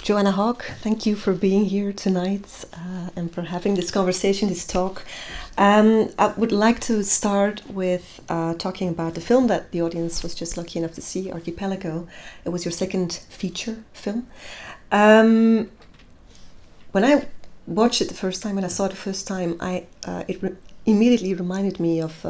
Joanna Hogg, thank you for being here tonight and for having this conversation, this talk. I would like to start with talking about the film that the audience was just lucky enough to see, Archipelago. It was your second feature film. When I watched it the first time, when I saw it the first time, immediately reminded me of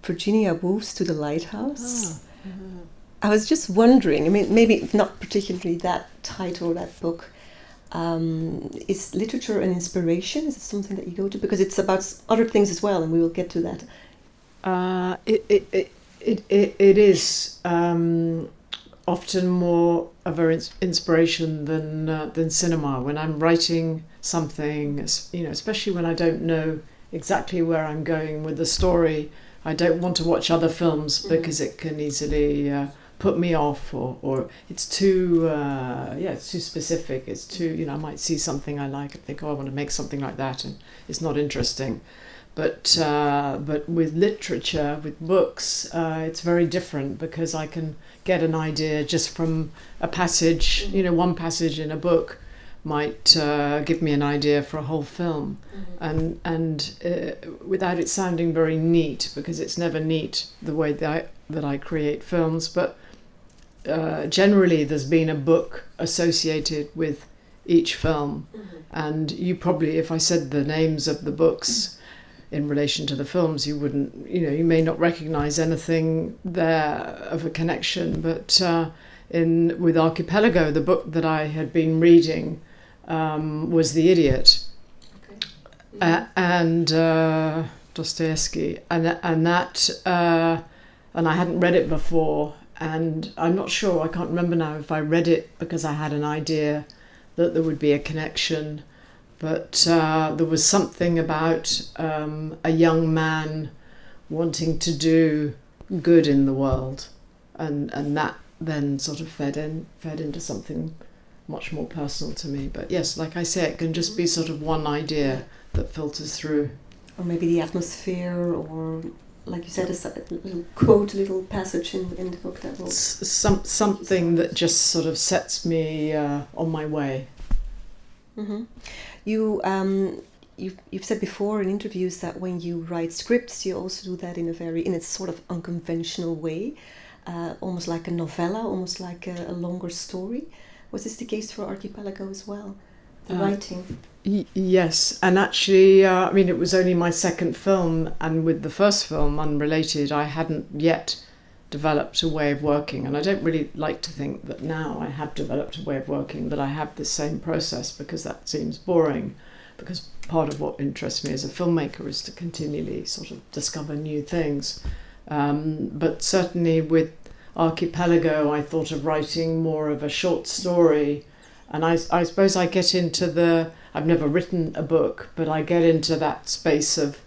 Virginia Woolf's To the Lighthouse. Oh. Mm-hmm. I was just wondering, I mean, maybe not particularly that title, that book. Is literature an inspiration? Is it something that you go to? Because it's about other things as well, and we will get to that. It is often more of an inspiration than cinema. When I'm writing something, especially when I don't know exactly where I'm going with the story, I don't want to watch other films because it can easily put me off, or it's too it's too specific. It's too, I might see something I like and think, I want to make something like that, and it's not interesting. But with literature, with books, it's very different, because I can get an idea just from a passage. One passage in a book might give me an idea for a whole film, and without it sounding very neat, because it's never neat the way that I create films. But generally, there's been a book associated with each film, and you probably, if I said the names of the books in relation to the films, you wouldn't, you may not recognize anything there of a connection. But with Archipelago, the book that I had been reading was The Idiot, and Dostoevsky, and that, and I hadn't read it before, and I'm not sure, I can't remember now if I read it because I had an idea that there would be a connection, but there was something about a young man wanting to do good in the world, and that then sort of fed into something much more personal to me. But yes, like I say, it can just be sort of one idea that filters through. Or maybe the atmosphere, or like you said, a little quote, a little passage in the book that will... Something that just sort of sets me on my way. Mm-hmm. You've said before in interviews that when you write scripts, you also do that in a sort of unconventional way, almost like a novella, almost like a longer story. Was this the case for Archipelago as well, the writing? Yes, and actually, it was only my second film, and with the first film, Unrelated, I hadn't yet developed a way of working, and I don't really like to think that now I have developed a way of working, that I have the same process, because that seems boring, because part of what interests me as a filmmaker is to continually sort of discover new things. But certainly with Archipelago, I thought of writing more of a short story, and I suppose I get into I've never written a book, but I get into that space of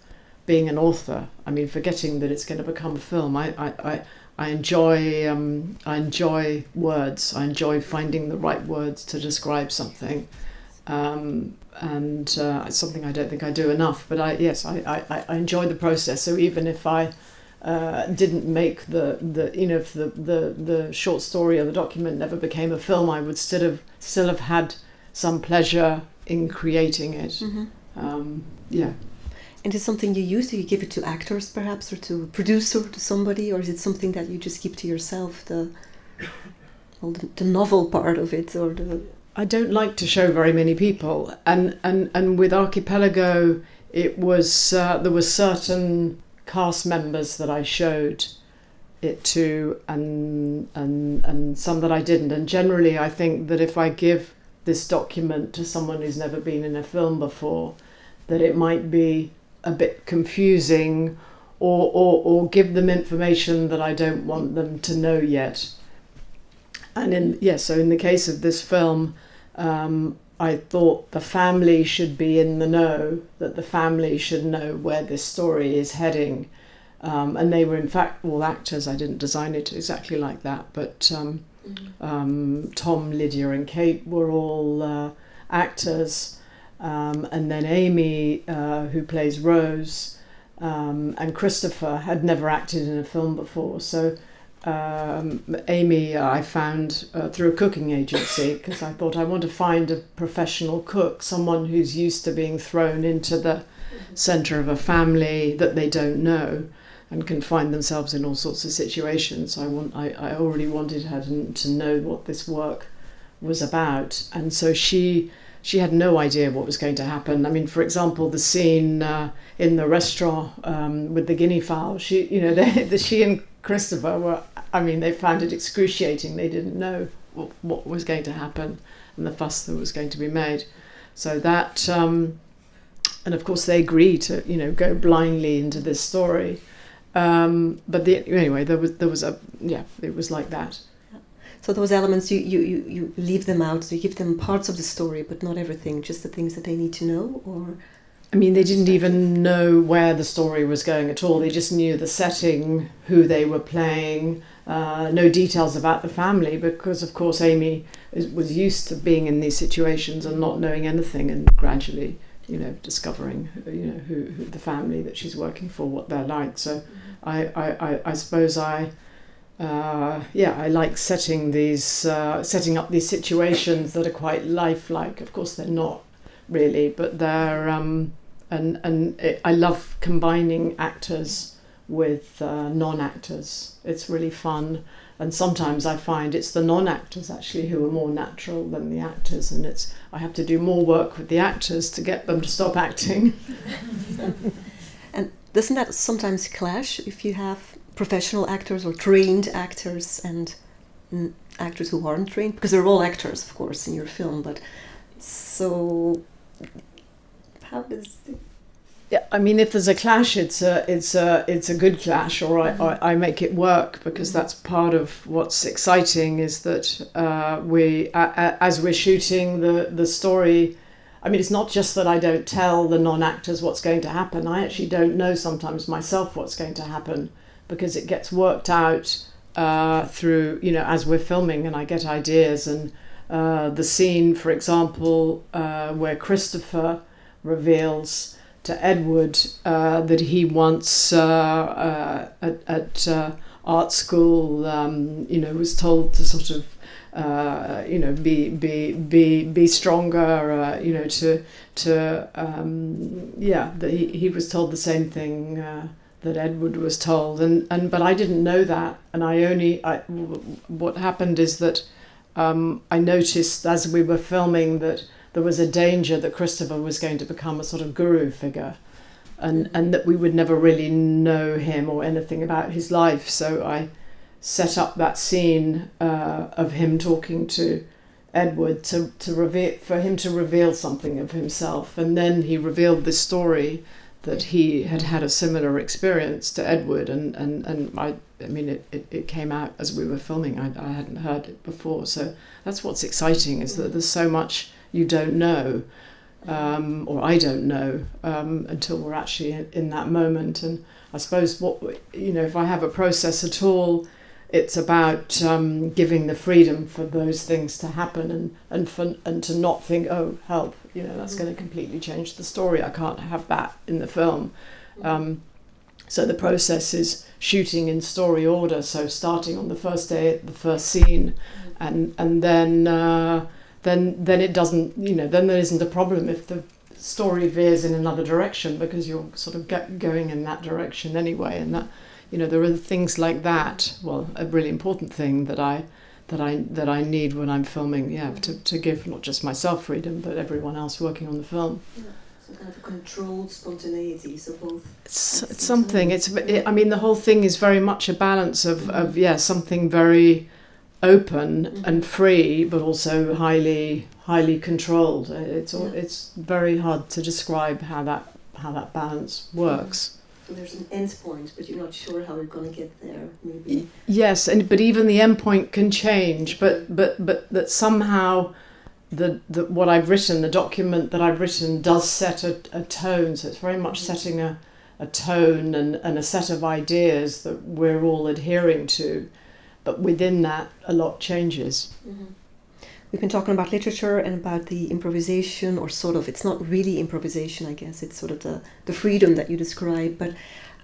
being an author. I mean, forgetting that it's going to become a film. I enjoy words. I enjoy finding the right words to describe something, and it's something I don't think I do enough. But I enjoy the process. So even if I didn't make if the short short story or the document never became a film, I would still have had some pleasure in creating it. And is it something you use? Do you give it to actors perhaps, or to a producer, to somebody, or is it something that you just keep to yourself, the novel part of it, or the... I don't like to show very many people, and with Archipelago, it was there were certain cast members that I showed it to, and some that I didn't. And generally, I think that if I give this document to someone who's never been in a film before, that it might be a bit confusing, or give them information that I don't want them to know yet. And so in the case of this film, I thought the family should be in the know, that the family should know where this story is heading. And they were in fact all actors. I didn't design it exactly like that, but Tom, Lydia and Kate were all actors. and then Amy, who plays Rose, and Christopher had never acted in a film before. So Amy I found through a cooking agency, because I thought I want to find a professional cook, someone who's used to being thrown into the centre of a family that they don't know and can find themselves in all sorts of situations. I already wanted her to know what this work was about, and so she had no idea what was going to happen. I mean, for example, the scene in the restaurant with the guinea fowl. She and Christopher were. I mean, they found it excruciating. They didn't know what was going to happen and the fuss that was going to be made. So that, and of course, they agreed to go blindly into this story. But anyway, there was it was like that. So those elements, you leave them out, so you give them parts of the story, but not everything, just the things that they need to know, or? I mean, they didn't even know where the story was going at all. They just knew the setting, who they were playing, no details about the family, because of course Amy was used to being in these situations and not knowing anything, and gradually, discovering, who the family that she's working for, what they're like. So I suppose I like setting up these situations that are quite lifelike. Of course, they're not really, but they're I love combining actors with non-actors. It's really fun, and sometimes I find it's the non-actors actually who are more natural than the actors, and I have to do more work with the actors to get them to stop acting. And doesn't that sometimes clash if you have professional actors or trained actors and actors who aren't trained? Because they're all actors, of course, in your film, but so how does Yeah, I mean, if there's a clash, it's a good clash, or I make it work, because that's part of what's exciting, is that as we're shooting the story. I mean, it's not just that I don't tell the non-actors what's going to happen. I actually don't know sometimes myself what's going to happen, because it gets worked out through, as we're filming, and I get ideas. And the scene, for example, where Christopher reveals to Edward that he once at art school, was told to sort of be stronger, that he was told the same thing that Edward was told, but I didn't know that, and what happened is that I noticed as we were filming that there was a danger that Christopher was going to become a sort of guru figure, and that we would never really know him or anything about his life. So I set up that scene of him talking to Edward for him to reveal something of himself, and then he revealed this story that he had a similar experience to Edward, and I mean it came out as we were filming. I hadn't heard it before, so that's what's exciting, is that there's so much you don't know, or I don't know, until we're actually in that moment. And I suppose if I have a process at all, it's about giving the freedom for those things to happen, and to not think, oh help, that's going to completely change the story. I can't have that in the film. So the process is shooting in story order. So starting on the first day, the first scene, and then it doesn't, then there isn't a problem if the story veers in another direction, because you're sort of going in that direction anyway. And that, there are things like that. Well, a really important thing that I need when I'm filming, to give not just myself freedom, but everyone else working on the film. Yeah. So kind of a controlled spontaneity, so both. It's something. I mean, the whole thing is very much a balance of something very open and free, but also highly controlled. It's very hard to describe how that balance works. So there's an end point, but you're not sure how you're going to get there, maybe. Yes, but even the end point can change. But that somehow what I've written, the document that I've written, does set a tone. So it's very much setting a tone and a set of ideas that we're all adhering to. But within that, a lot changes. Mm-hmm. we've been talking about literature and about the improvisation, or sort of, it's not really improvisation, I guess, it's sort of the freedom that you describe, but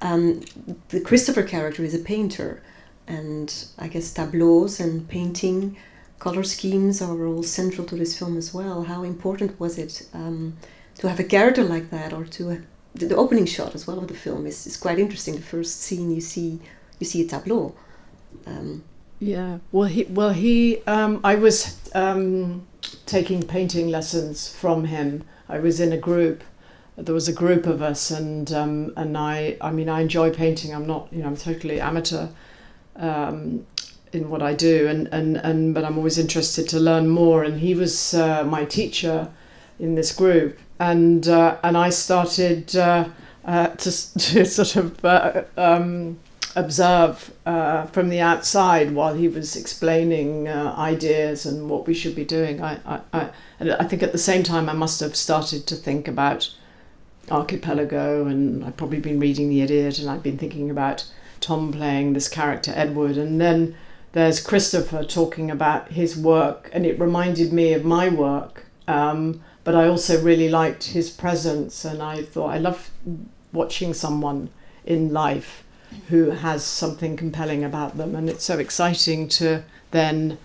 the Christopher character is a painter, and I guess tableaus and painting, color schemes are all central to this film as well. How important was it to have a character like that, or to the opening shot as well of the film is quite interesting. The first scene you see a tableau. Yeah. I was taking painting lessons from him. I was in a group. There was a group of us, and I enjoy painting. I'm not, I'm totally amateur in what I do, but I'm always interested to learn more. And he was my teacher in this group, and I started to sort of observe from the outside while he was explaining ideas and what we should be doing. I think at the same time I must have started to think about Archipelago, and I've probably been reading The Idiot, and I've been thinking about Tom playing this character Edward, and then there's Christopher talking about his work, and it reminded me of my work, but I also really liked his presence, and I thought I love watching someone in life who has something compelling about them, and it's so exciting to then,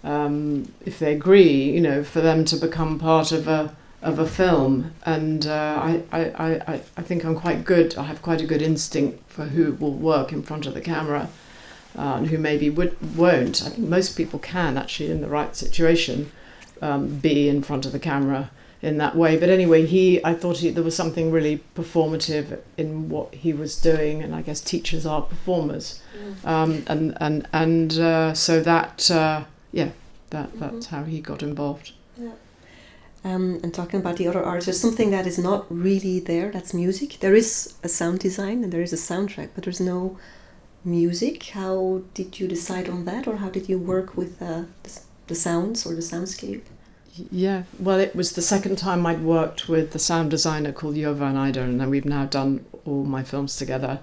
if they agree, for them to become part of a film. And I think I'm quite good. I have quite a good instinct for who will work in front of the camera, and who maybe won't. I think most people can actually, in the right situation, be in front of the camera in that way. But anyway, I thought there was something really performative in what he was doing, and I guess teachers are performers, so that's how he got involved. Yeah. And talking about the other arts, there's something that is not really there. That's music. There is a sound design and there is a soundtrack, but there's no music. How did you decide on that, or how did you work with the sounds or the soundscape? Yeah, well, it was the second time I'd worked with the sound designer called Joanna, and we've now done all my films together.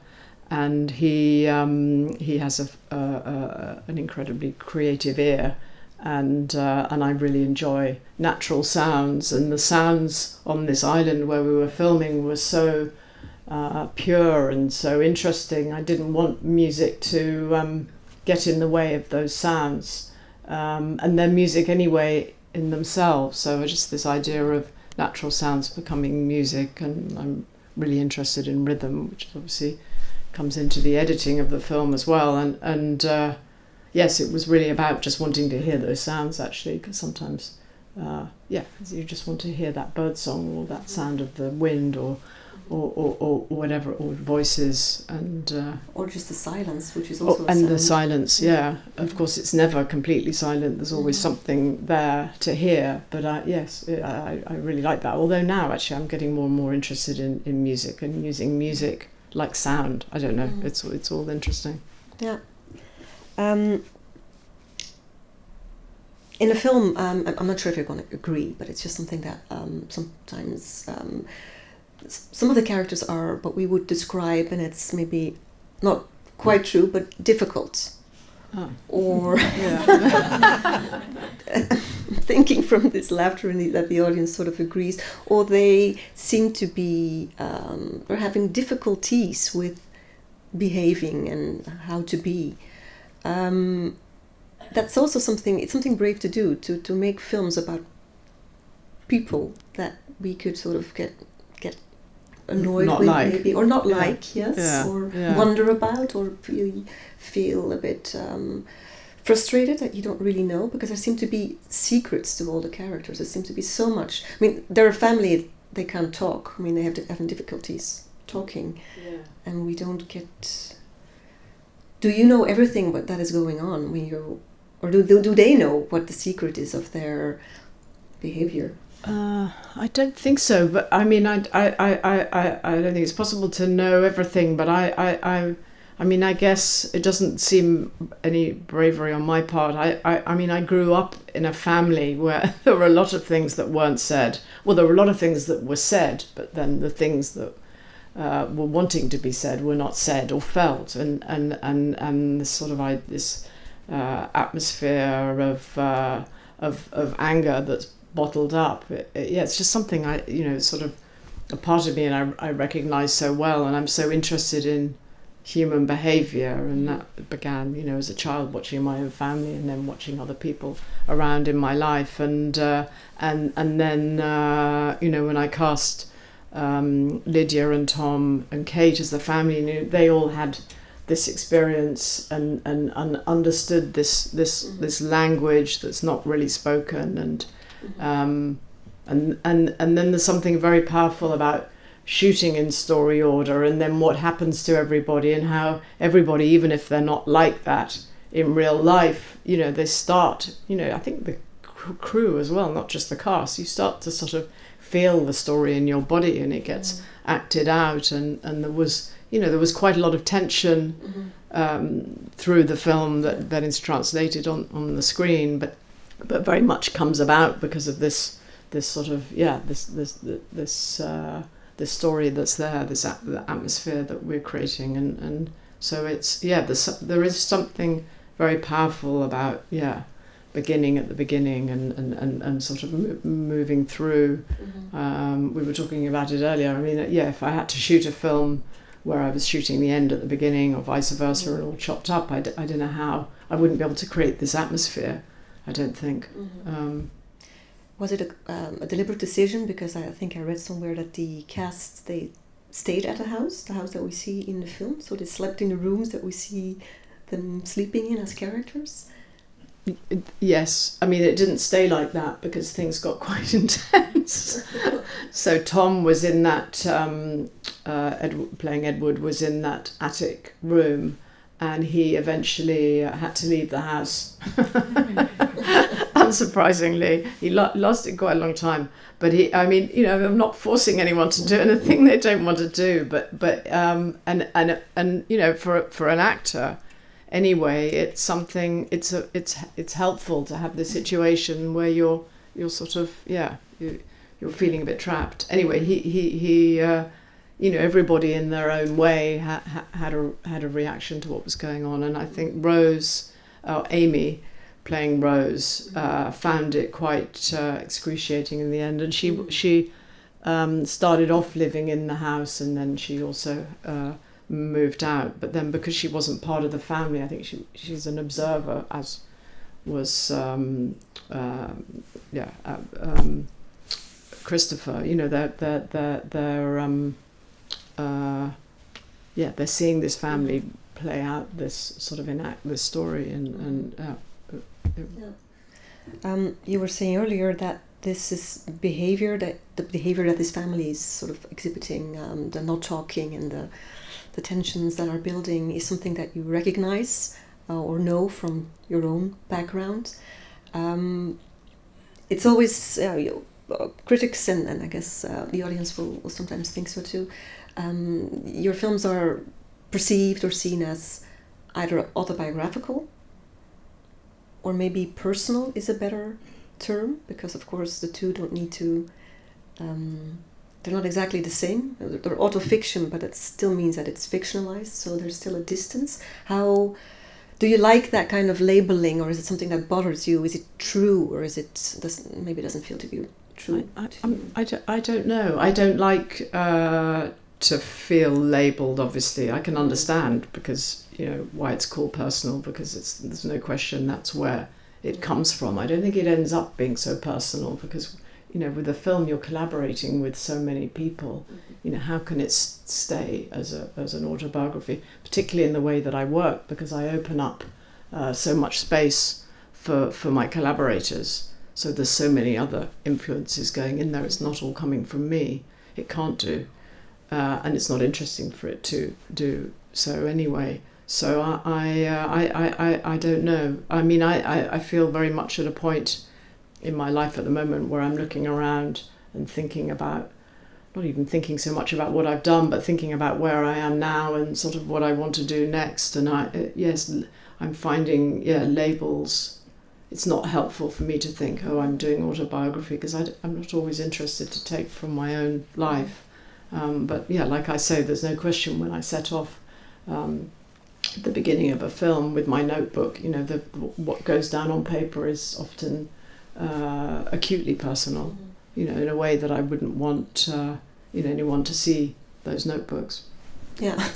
And he has an incredibly creative ear, and I really enjoy natural sounds. And the sounds on this island where we were filming were so pure and so interesting. I didn't want music to get in the way of those sounds, and their music anyway in themselves. So just this idea of natural sounds becoming music, and I'm really interested in rhythm, which obviously comes into the editing of the film as well. And yes, it was really about just wanting to hear those sounds, actually, because sometimes you just want to hear that bird song or that sound of the wind or whatever, or voices, and or just the silence, which is also the silence. Yeah, of course, it's never completely silent. There's always something there to hear. But I really like that. Although now, actually, I'm getting more and more interested in music and using music like sound. I don't know. It's all interesting. Yeah. In a film, I'm not sure if you're going to agree, but it's just something that sometimes some of the characters are what we would describe, and it's maybe not quite true, but difficult. Oh. Or thinking from this laughter that the audience sort of agrees, or they seem to be or having difficulties with behaving and how to be. That's also something. It's something brave to do, to make films about people that we could sort of get annoyed with, maybe, or not like, yes, or wonder about, or feel a bit frustrated that you don't really know, because there seem to be secrets to all the characters. There seems to be so much. I mean, they're a family, they can't talk. I mean, they have having difficulties talking, and we don't get. Do you know everything that is going on when you're, or do they know what the secret is of their behavior? I don't think so, but I mean, I don't think it's possible to know everything. But I mean, I guess it doesn't seem any bravery on my part. I mean, I grew up in a family where there were a lot of things that weren't said. Well, there were a lot of things that were said, but then the things that were wanting to be said were not said or felt, and this sort of this atmosphere of anger that's bottled up. It's just something sort of a part of me, and I recognise so well, and I'm so interested in human behaviour, and that began, as a child watching my own family, and then watching other people around in my life, and then when I cast Lydia and Tom and Kate as the family, they all had this experience and understood this language that's not really spoken, and then there's something very powerful about shooting in story order, and then what happens to everybody, and how everybody, even if they're not like that in real life, they start, I think the crew as well, not just the cast, you start to sort of feel the story in your body, and it gets acted out, and there was quite a lot of tension through the film that is translated on the screen, but very much comes about because of this sort of this story that's there, this atmosphere that we're creating, and so it's there is something very powerful about beginning at the beginning and sort of moving through. We were talking about it earlier. I mean, if I had to shoot a film where I was shooting the end at the beginning or vice versa and all chopped up, I don't know how. I wouldn't be able to create this atmosphere, I don't think. Was it a deliberate decision? Because I think I read somewhere that the cast, they stayed at the house that we see in the film, so they slept in the rooms that we see them sleeping in as characters? Yes, I mean, it didn't stay like that because things got quite intense. So Tom was in that, playing Edward, was in that attic room, and he eventually had to leave the house. Unsurprisingly, he lasted quite a long time. But I'm not forcing anyone to do anything they don't want to do. But for an actor, anyway, it's something. It's helpful to have this situation where you're sort of you're feeling a bit trapped. Anyway, he everybody in their own way had a reaction to what was going on, and I think Amy, playing Rose, found it quite excruciating in the end, and she started off living in the house, and then she also moved out, but then because she wasn't part of the family, I think she's an observer, as was Christopher. They're seeing this family play out this sort of enact this story, and you were saying earlier that this is the behavior that this family is sort of exhibiting, the not talking and the tensions that are building, is something that you recognize or know from your own background. It's always critics and I guess the audience will sometimes think so too. Your films are perceived or seen as either autobiographical or maybe personal is a better term, because of course the two don't need to, they're not exactly the same. They're autofiction, but it still means that it's fictionalized, so there's still a distance. How do you like that kind of labeling, or is it something that bothers you? Is it true, or is it maybe it doesn't feel to be true? I don't know. I don't like to feel labelled. Obviously, I can understand because why it's called personal, because there's no question that's where it comes from. I don't think it ends up being so personal because with a film you're collaborating with so many people. How can it stay as an autobiography, particularly in the way that I work, because I open up so much space for my collaborators. So there's so many other influences going in there. It's not all coming from me. It can't do. And it's not interesting for it to do so anyway. So I don't know. I mean, I feel very much at a point in my life at the moment where I'm looking around and thinking about, not even thinking so much about what I've done, but thinking about where I am now and sort of what I want to do next. And I'm finding labels. It's not helpful for me to think, I'm doing autobiography, because I'm not always interested to take from my own life. But like I say, there's no question when I set off at the beginning of a film with my notebook, what goes down on paper is often acutely personal, you know, in a way that I wouldn't want anyone to see those notebooks. Yeah.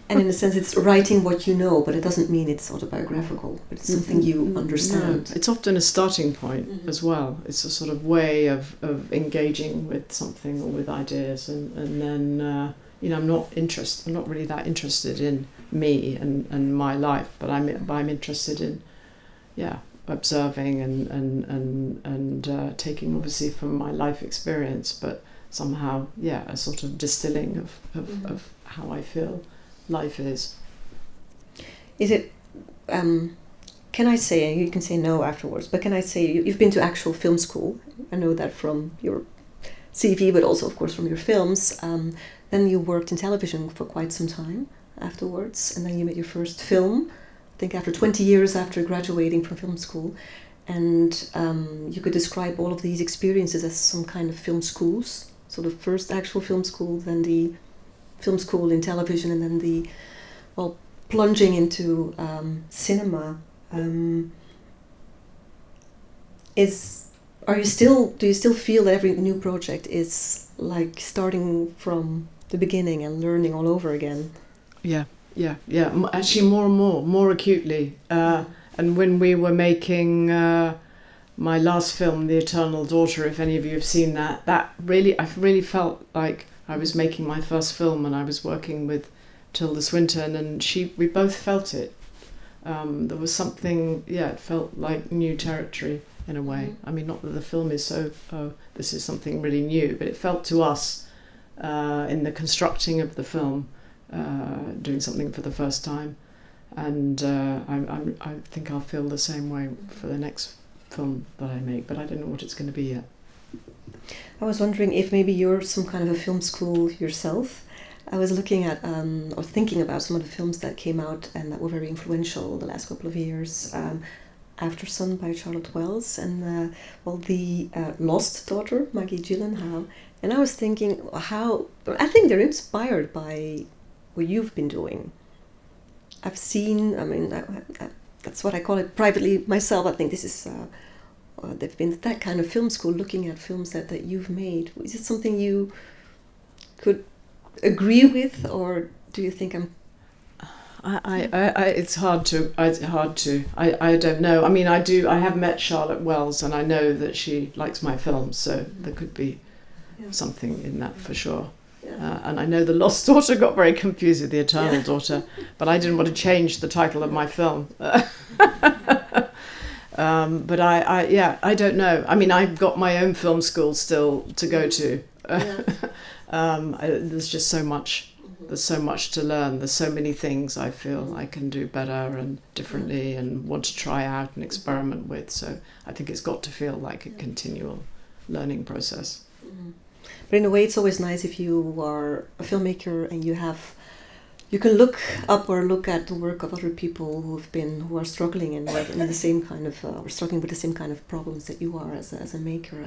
And in a sense it's writing what you know, but it doesn't mean it's autobiographical, but it's something you understand. No, it's often a starting point as well. It's a sort of way of engaging with something or with ideas, and then I'm not really that interested in me and my life, but I'm interested in observing and taking obviously from my life experience, but somehow a sort of distilling of how I feel life is. Is it, can I say, and you can say no afterwards, but can I say you've been to actual film school? I know that from your CV, but also of course from your films. Then you worked in television for quite some time afterwards, and then you made your first film, I think after 20 years after graduating from film school. And you could describe all of these experiences as some kind of film schools. So the first actual film school, then the film school in television, and then the plunging into cinema. Do you still feel that every new project is like starting from the beginning and learning all over again? Yeah. Actually, more and more acutely. And when we were making my last film, The Eternal Daughter, if any of you have seen that, I really felt like I was making my first film, and I was working with Tilda Swinton, and we both felt it. There was something, it felt like new territory in a way. I mean, not that the film is this is something really new, but it felt to us in the constructing of the film, doing something for the first time. And I think I'll feel the same way for the next film that I make, but I don't know what it's going to be yet. I was wondering if maybe you're some kind of a film school yourself. I was looking at or thinking about some of the films that came out and that were very influential the last couple of years. After Sun by Charlotte Wells, and the Lost Daughter, Maggie Gyllenhaal. And I was thinking I think they're inspired by what you've been doing. I've seen, that's what I call it privately myself. I think this is, they've been that kind of film school, looking at films that you've made. Is it something you could agree with, or do you think I'm... It's hard to. I don't know. I mean, I have met Charlotte Wells, and I know that she likes my films, so there could be something in that for sure. And I know The Lost Daughter got very confused with The Eternal Daughter, but I didn't want to change the title of my film. But I don't know. I mean, I've got my own film school still to go to. There's just so much. There's so much to learn. There's so many things I feel I can do better and differently and want to try out and experiment with. So I think it's got to feel like a continual learning process. But in a way, it's always nice if you are a filmmaker and you can look up or look at the work of other people who are struggling in the same kind of or struggling with the same kind of problems that you are as a maker.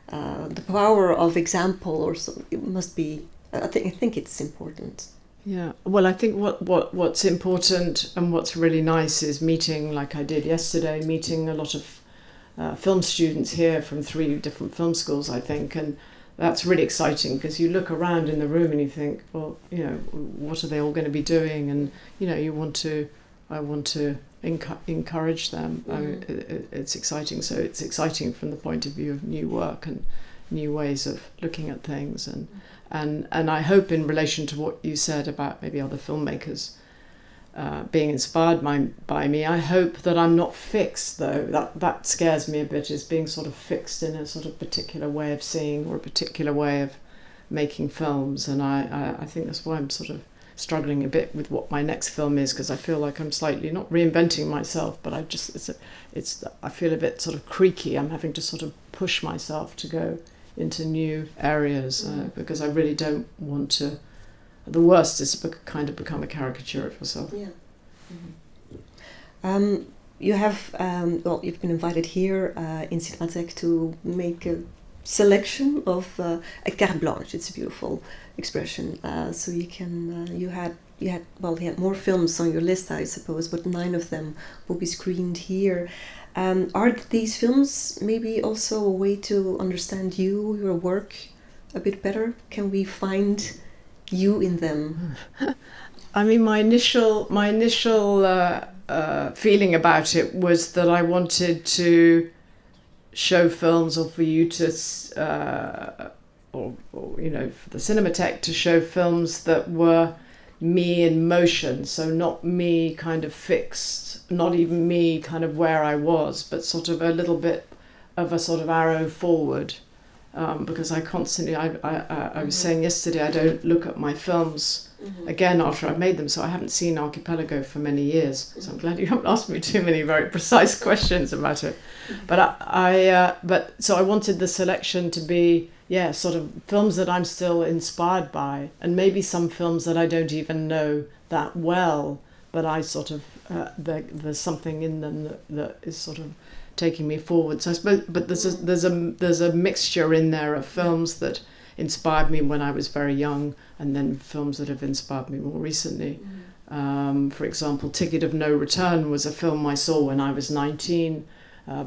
The power of example, or so, it must be. I think it's important. Yeah. Well, I think what's important and what's really nice is meeting, like I did yesterday, meeting a lot of film students here from 3 different film schools, I think, and that's really exciting because you look around in the room and you think, well, what are they all going to be doing? And I want to encourage them. It's exciting. So it's exciting from the point of view of new work and new ways of looking at things, and I hope, in relation to what you said about maybe other filmmakers being inspired by me, I hope that I'm not fixed, though. That scares me a bit, is being sort of fixed in a sort of particular way of seeing or a particular way of making films. And I think that's why I'm sort of struggling a bit with what my next film is, because I feel like I'm slightly not reinventing myself, but I feel a bit sort of creaky. I'm having to sort of push myself to go into new areas because I really don't want to. The worst is to kind of become a caricature of yourself. Yeah. Mm-hmm. You have you've been invited here in CINEMATEK to make a selection of a carte blanche. It's a beautiful expression. So you can you had more films on your list, I suppose, but 9 of them will be screened here. Are these films maybe also a way to understand you, your work a bit better? Can we find you in them? I mean, my initial feeling about it was that I wanted to show films, or for you to, or for the Cinematek to show films that were me in motion. So not me kind of fixed, not even me kind of where I was, but sort of a little bit of a sort of arrow forward. Because I constantly, I was saying yesterday, I don't look at my films again after I've made them, so I haven't seen Archipelago for many years. So I'm glad you haven't asked me too many very precise questions about it. But so I wanted the selection to be, sort of films that I'm still inspired by, and maybe some films that I don't even know that well, but I sort of there's something in them that is sort of taking me forward. So I suppose, but there's a mixture in there of films that inspired me when I was very young, and then films that have inspired me more recently. For example, Ticket of No Return was a film I saw when I was 19,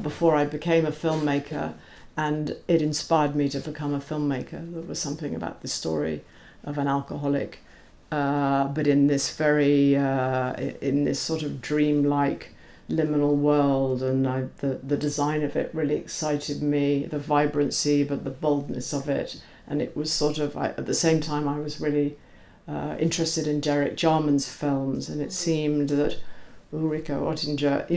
before I became a filmmaker, and it inspired me to become a filmmaker. There was something about the story of an alcoholic, but in this sort of dreamlike liminal world, and the design of it really excited me, the vibrancy, but the boldness of it. And it was sort of, at the same time, I was really interested in Derek Jarman's films, and it seemed that Ulrike Oettinger,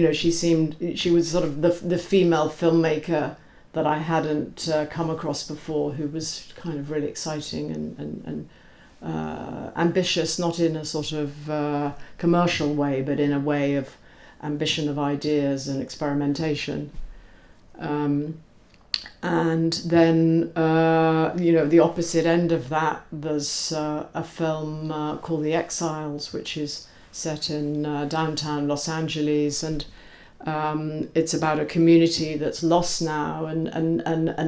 she was sort of the female filmmaker that I hadn't come across before, who was kind of really exciting and ambitious, not in a sort of commercial way, but in a way of ambition of ideas and experimentation. And then, the opposite end of that, there's a film called The Exiles, which is set in downtown Los Angeles, and it's about a community that's lost now, and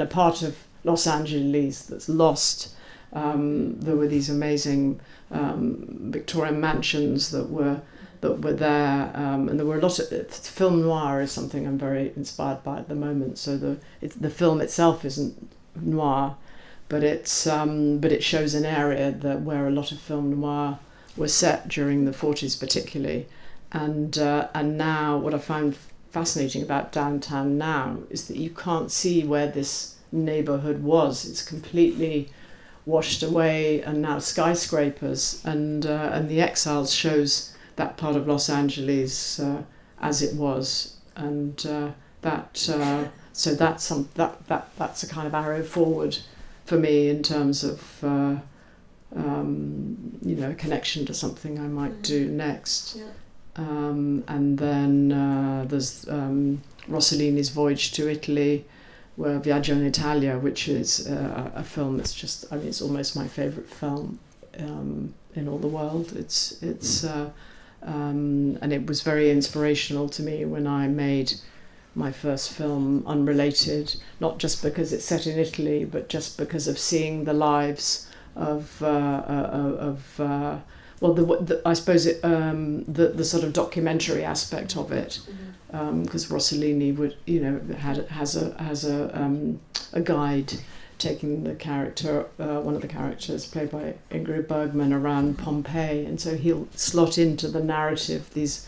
a part of Los Angeles that's lost. There were these amazing Victorian mansions that were there, and there were a lot of film noir is something I'm very inspired by at the moment. So the film itself isn't noir, but it shows an area where a lot of film noir was set during the 40s particularly, and now what I found fascinating about downtown now is that you can't see where this neighborhood was. It's completely washed away, and now skyscrapers, and The Exiles shows that part of Los Angeles as it was, and that's a kind of arrow forward for me in terms of a connection to something I might do next. And then there's Rossellini's Voyage to Italy, where Viaggio in Italia, which is a film that's just, it's almost my favourite film in all the world. And it was very inspirational to me when I made my first film, Unrelated, not just because it's set in Italy, but just because of seeing the lives of I suppose the sort of documentary aspect of it, because Rossellini has a guide taking the character, one of the characters played by Ingrid Bergman, around Pompeii, and so he'll slot into the narrative these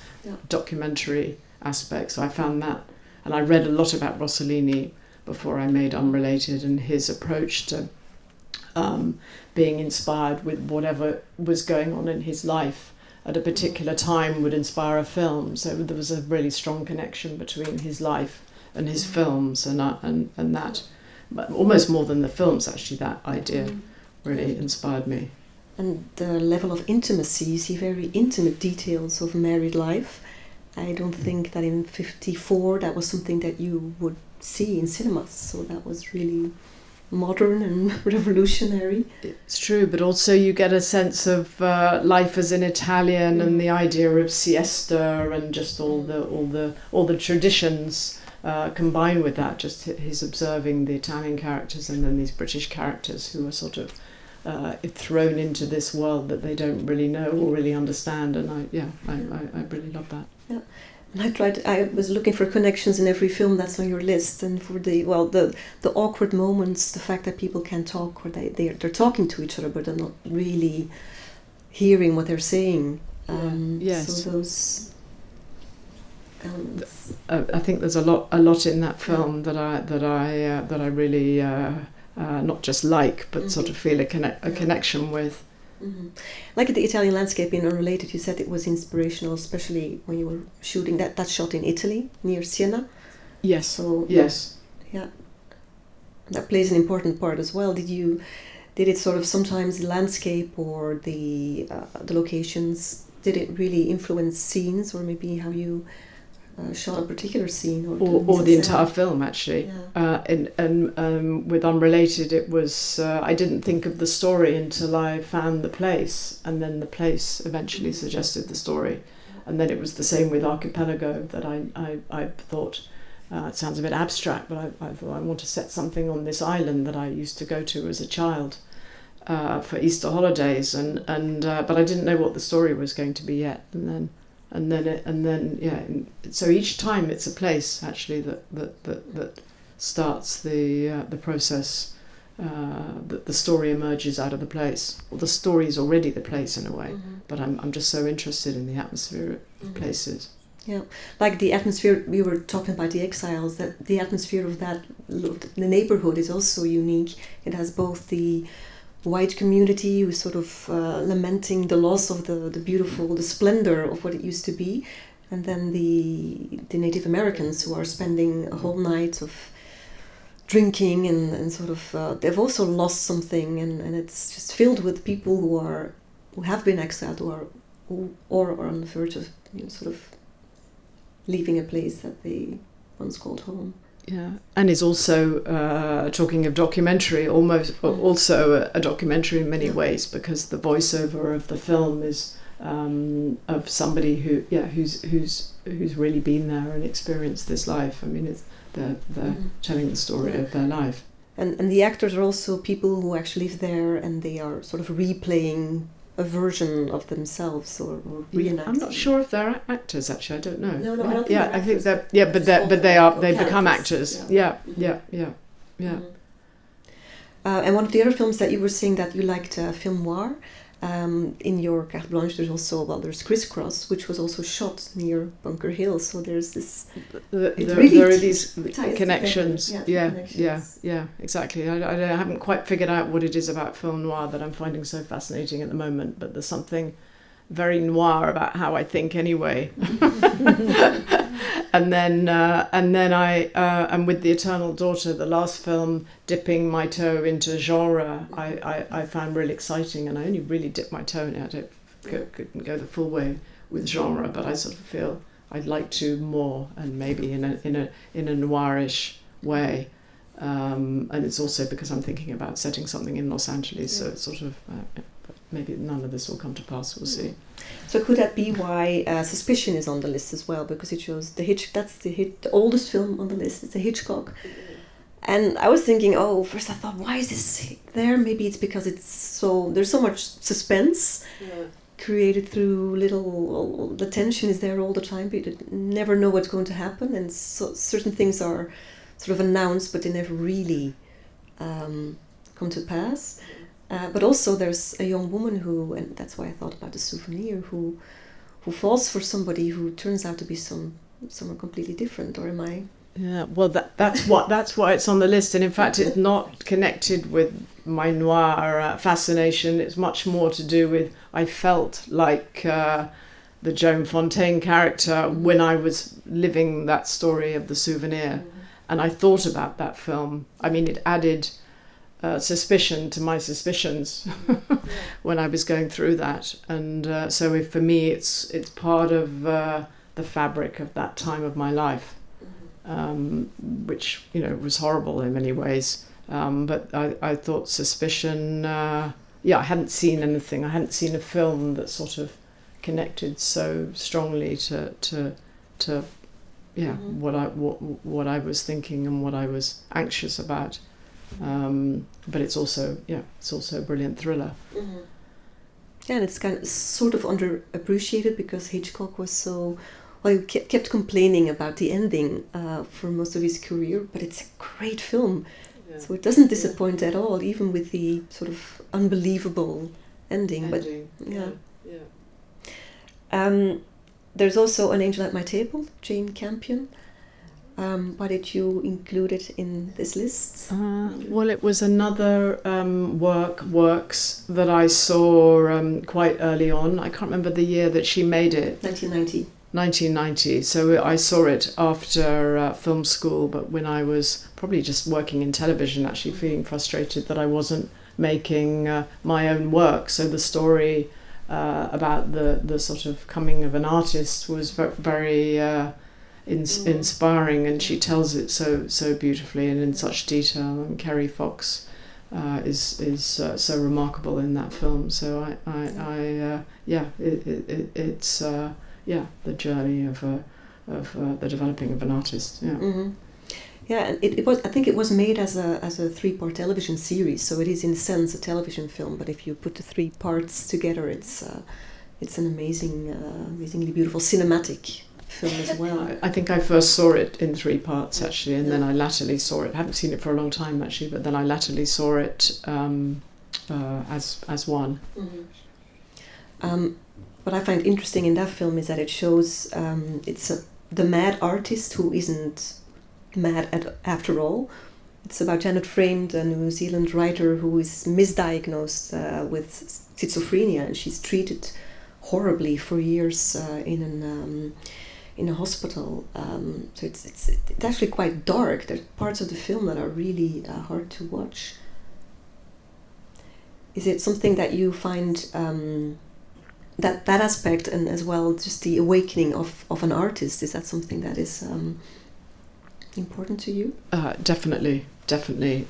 documentary aspects. So I found that, and I read a lot about Rossellini before I made Unrelated, and his approach to being inspired with whatever was going on in his life at a particular time would inspire a film. So there was a really strong connection between his life and his films, and that. But almost more than the films, actually, that idea really inspired me. And the level of intimacy, you see very intimate details of married life. I don't think that in 1954 that was something that you would see in cinemas, so that was really modern and revolutionary. It's true, but also you get a sense of life as an Italian, and the idea of siesta, and just all the traditions combined with that, just his observing the Italian characters and then these British characters who are sort of thrown into this world that they don't really know or really understand, and I really love that. Yeah. I was looking for connections in every film that's on your list, and for the awkward moments, the fact that people can talk, or they're talking to each other, but they're not really hearing what they're saying. Yes. So those elements. I think there's a lot in that film that I really not just like, but sort of feel a connection with. Mm-hmm. Like the Italian landscape in Unrelated, you said it was inspirational, especially when you were shooting that shot in Italy near Siena. Yes. So yes. Yeah, that plays an important part as well. Did it sort of sometimes the landscape or the locations, did it really influence scenes, or maybe how you shot a particular scene, or the entire film actually? Yeah. And with Unrelated, it was I didn't think of the story until I found the place, and then the place eventually suggested the story, and then it was the same with Archipelago, that I thought it sounds a bit abstract, but I thought I want to set something on this island that I used to go to as a child for Easter holidays, and but I didn't know what the story was going to be yet, and then so each time it's a place actually that starts the process, that the story emerges out of the place. Well, the story is already the place in a way, but I'm just so interested in the atmosphere of places. Yeah, like the atmosphere, we were talking about the Exiles, that the atmosphere of the neighborhood is also unique. It has both the white community who's sort of lamenting the loss of the splendor of what it used to be, and then the Native Americans who are spending a whole night of drinking and sort of they've also lost something, and it's just filled with people who have been exiled, who are on the verge of sort of leaving a place that they once called home. Yeah, and is also talking of documentary, also a documentary in many ways, because the voiceover of the film is of somebody who's really been there and experienced this life. I mean, they're telling the story of their life. And the actors are also people who actually live there, and they are sort of replaying a version of themselves or reenacting. I'm not sure if they're actors actually. I don't know. No, I don't think I think they're they become actors. Yeah. Mm-hmm. And one of the other films that you were saying that you liked, film noir. In your carte blanche, there's Crisscross, which was also shot near Bunker Hill. So there's this. There are these connections. Connections. Yeah, exactly. I haven't quite figured out what it is about film noir that I'm finding so fascinating at the moment, but there's something very noir about how I think anyway. And then and with The Eternal Daughter, the last film, dipping my toe into genre, I found really exciting, and I only really dipped my toe in it. I couldn't go the full way with genre, but I sort of feel I'd like to more, and maybe in a noirish way. And it's also because I'm thinking about setting something in Los Angeles, so it's sort of maybe none of this will come to pass. We'll see. So could that be why Suspicion is on the list as well? Because it shows the oldest film on the list. It's a Hitchcock. And I was thinking, first I thought, why is this there? Maybe it's because there's so much suspense created through the tension is there all the time, but you never know what's going to happen. And so certain things are sort of announced, but they never really come to pass. But also there's a young woman and that's why I thought about The Souvenir, who falls for somebody who turns out to be someone completely different, or am I? Yeah, well that's why it's on the list, and in fact it's not connected with my noir fascination. It's much more to do with, I felt like the Joan Fontaine character when I was living that story of The Souvenir, and I thought about that film. I mean, it added suspicion to my suspicions when I was going through that, and so for me it's part of the fabric of that time of my life, which was horrible in many ways, but I thought Suspicion, I hadn't seen anything, I hadn't seen a film that sort of connected so strongly to what I was thinking and what I was anxious about. But it's also a brilliant thriller. Yeah, and it's sort of underappreciated because Hitchcock was so well, he kept complaining about the ending for most of his career, but it's a great film. Yeah. So it doesn't disappoint at all, even with the sort of unbelievable ending. But yeah. There's also An Angel at My Table, Jane Campion. Why did you include it in this list? Well, it was another works that I saw quite early on. I can't remember the year that she made it. 1990. 1990. So I saw it after film school, but when I was probably just working in television, actually feeling frustrated that I wasn't making my own work. So the story about the sort of coming of an artist was very inspiring, and she tells it so beautifully and in such detail. And Kerry Fox is so remarkable in that film. So it's the journey of the developing of an artist. Yeah. Mm-hmm. Yeah, and it was. I think it was made as a 3-part television series, so it is in a sense a television film. But if you put the 3 parts together, it's an amazingly beautiful cinematic film as well. I think I first saw it in 3 parts actually, and then I latterly saw it. I haven't seen it for a long time actually, but then I latterly saw it as one. Mm-hmm. What I find interesting in that film is that it shows the mad artist who isn't mad after all. It's about Janet Frame, a New Zealand writer who is misdiagnosed with schizophrenia, and she's treated horribly for years in a hospital. So it's actually quite dark. There's parts of the film that are really hard to watch. Is it something that you find that aspect, and as well just the awakening of an artist, is that something that is important to you? Definitely,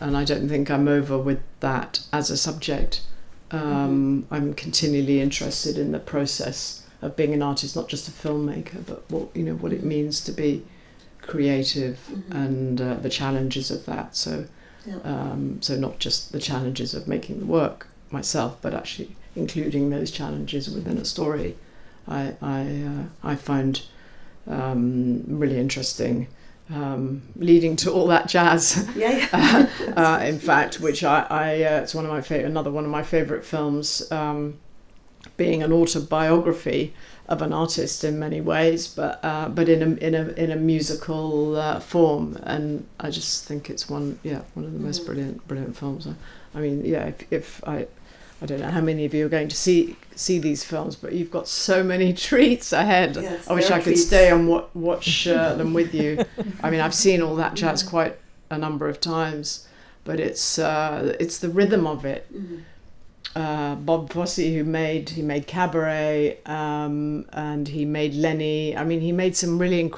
and I don't think I'm over with that as a subject. I'm continually interested in the process of being an artist, not just a filmmaker, but what it means to be creative, and the challenges of that. So not just the challenges of making the work myself, but actually including those challenges within a story. I find really interesting. Leading to all that jazz, in fact, which it's another one of my favourite films, being an autobiography of an artist in many ways, but in a musical form, and I just think it's one of the most brilliant films. I mean, if I don't know how many of you are going to see these films, but you've got so many treats ahead. Yes, I wish I could stay and watch them with you. I mean, I've seen all that jazz quite a number of times, but it's the rhythm of it. Bob Fosse, he made Cabaret, and he made Lenny. I mean, he made some really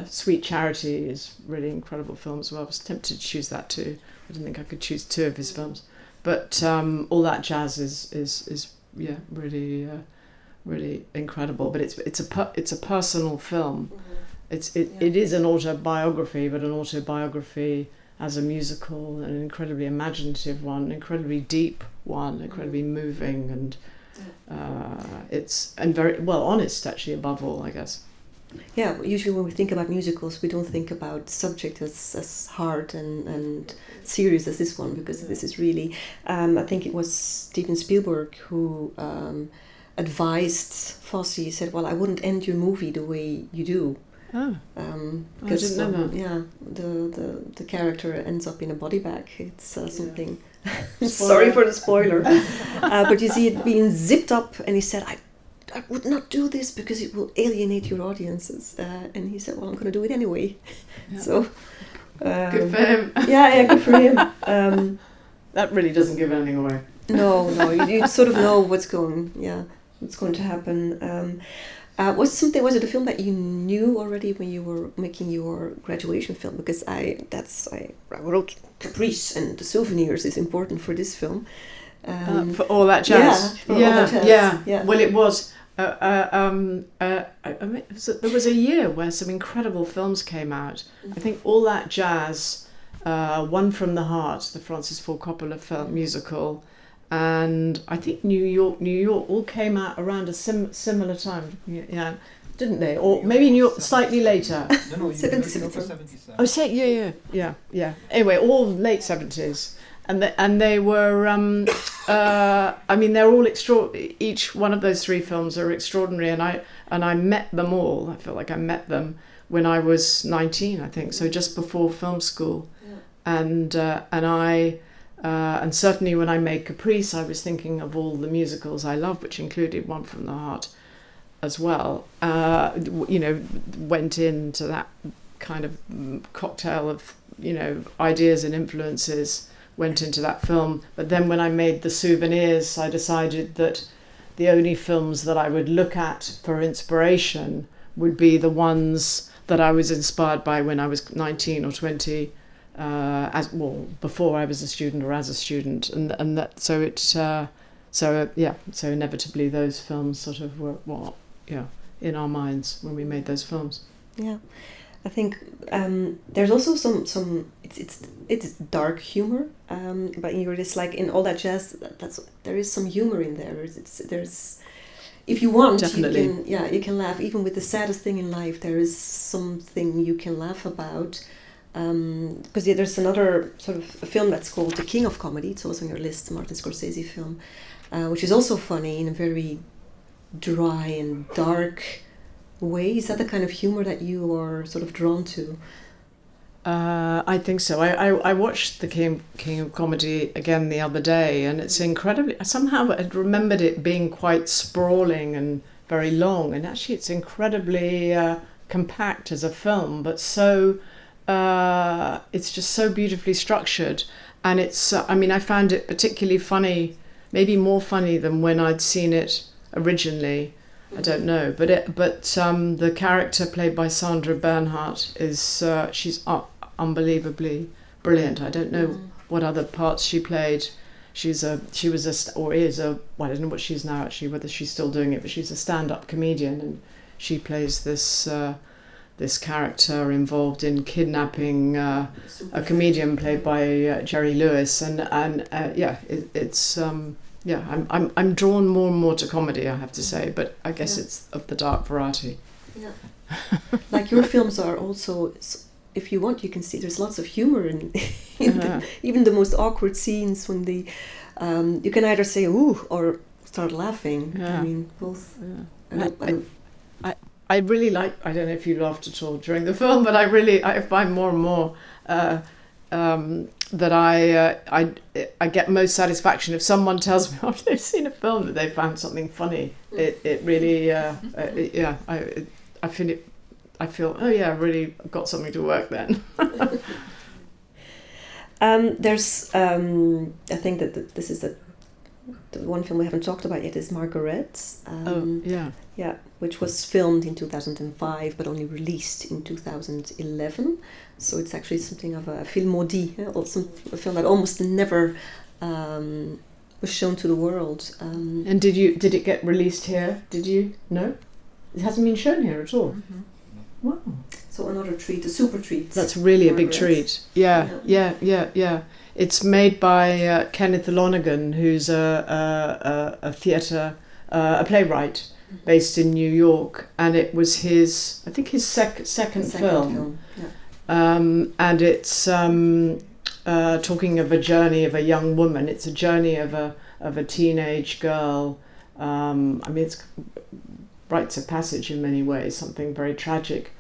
Sweet Charity is really incredible film as well. I was tempted to choose that too. I didn't think I could choose 2 of his films. But all that jazz is really really incredible. But it's a personal film. It is an autobiography, but an autobiography as a musical, an incredibly imaginative one, incredibly deep one, incredibly moving, and it's very well honest actually above all, I guess. Yeah, usually when we think about musicals, we don't think about subject as hard and serious as this one, because this is really, I think it was Steven Spielberg who advised Fosse. He said, well, I wouldn't end your movie the way you do. Oh, because, I didn't know that. Yeah, the character ends up in a body bag. It's something... Sorry for the spoiler. But you see it being zipped up, and he said, I would not do this because it will alienate your audiences. And he said, well, I'm going to do it anyway. Yeah. So, good for him. Yeah, good for him. That really doesn't give anything away. No, you sort of know what's going to happen. Was it a film that you knew already when you were making your graduation film? Because I wrote Caprice, and the souvenirs is important for this film. For all that jazz. All that jazz. Yeah. Well, it was. I mean, there was a year where some incredible films came out. I think All That Jazz, One from the Heart, the Francis Ford Coppola film musical, and I think New York all came out around a similar time. Yeah, didn't they? Or maybe slightly later. No, 77. 77. Oh, yeah. Anyway, all late 70s. And they were, I mean, they're all extraordinary. Each one of those three films are extraordinary. And I met them all. I feel like I met them when I was 19, I think. So just before film school. Yeah. And certainly when I made Caprice, I was thinking of all the musicals I love, which included One from the Heart as well. Went into that kind of cocktail of, ideas and influences, went into that film. But then when I made The Souvenirs, I decided that the only films that I would look at for inspiration would be the ones that I was inspired by when I was 19 or 20, before I was a student or as a student, so inevitably those films sort of were in our minds when we made those films. Yeah, I think there's also some it's dark humor, but you're just like in all that jazz. There is some humor in there. There's if you want, definitely. You can laugh even with the saddest thing in life. There is something you can laugh about. Because there's another sort of a film that's called The King of Comedy. It's also on your list, Martin Scorsese film, which is also funny in a very dry and dark way. Is that the kind of humor that you are sort of drawn to? I think so. I watched The King of Comedy again the other day, and it's incredibly. Somehow I remembered it being quite sprawling and very long, and actually it's incredibly compact as a film, but so. It's just so beautifully structured, and it's I found it particularly funny, maybe more funny than when I'd seen it originally. I don't know, but the character played by Sandra Bernhardt is she's unbelievably brilliant. I don't know what other parts she played. I don't know what she is now actually, whether she's still doing it, but she's a stand-up comedian, and she plays this character involved in kidnapping a comedian played by Jerry Lewis, I'm drawn more and more to comedy, I have to say, but I guess it's of the dark variety. Yeah, like your films are also, if you want, you can see there's lots of humor in even the most awkward scenes when you can either say ooh or start laughing. Yeah. I mean both. Yeah. I really like, I don't know if you laughed at all during the film, but I find more and more that I get most satisfaction if someone tells me after they've seen a film that they found something funny. It really, I feel, oh yeah, I really got something to work then. There's, I think that this is the one film we haven't talked about yet is Margaret. Yeah, which was filmed in 2005 but only released in 2011. So it's actually something of a film maudit, also a film that almost never was shown to the world. And did it get released here? Did you? No? It hasn't been shown here at all? Mm-hmm. Wow. So another treat, a super treat. That's really Margaret. A big treat. Yeah. It's made by Kenneth Lonergan, who's a theatre, a playwright based in New York, and it was his second film. Yeah. And it's talking of a journey of a young woman. It's a journey of a teenage girl. It's rites of passage in many ways. Something very tragic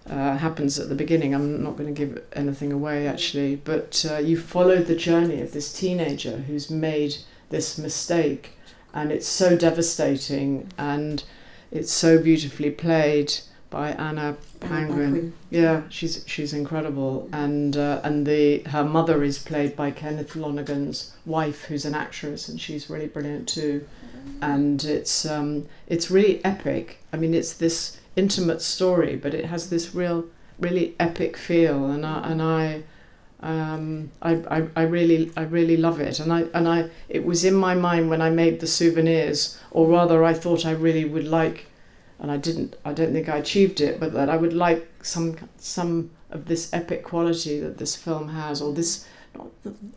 happens at the beginning. I'm not going to give anything away actually, but you follow the journey of this teenager who's made this mistake, and it's so devastating, and it's so beautifully played by Anna Paquin. Yeah, she's incredible, and her mother is played by Kenneth Lonergan's wife, who's an actress, and she's really brilliant too. And it's really epic. I mean, it's this intimate story, but it has this really epic feel, and I really love it. And it was in my mind when I made The Souvenirs, or rather, I thought I really would like, and I don't think I achieved it, but that I would like some of this epic quality that this film has, or this, not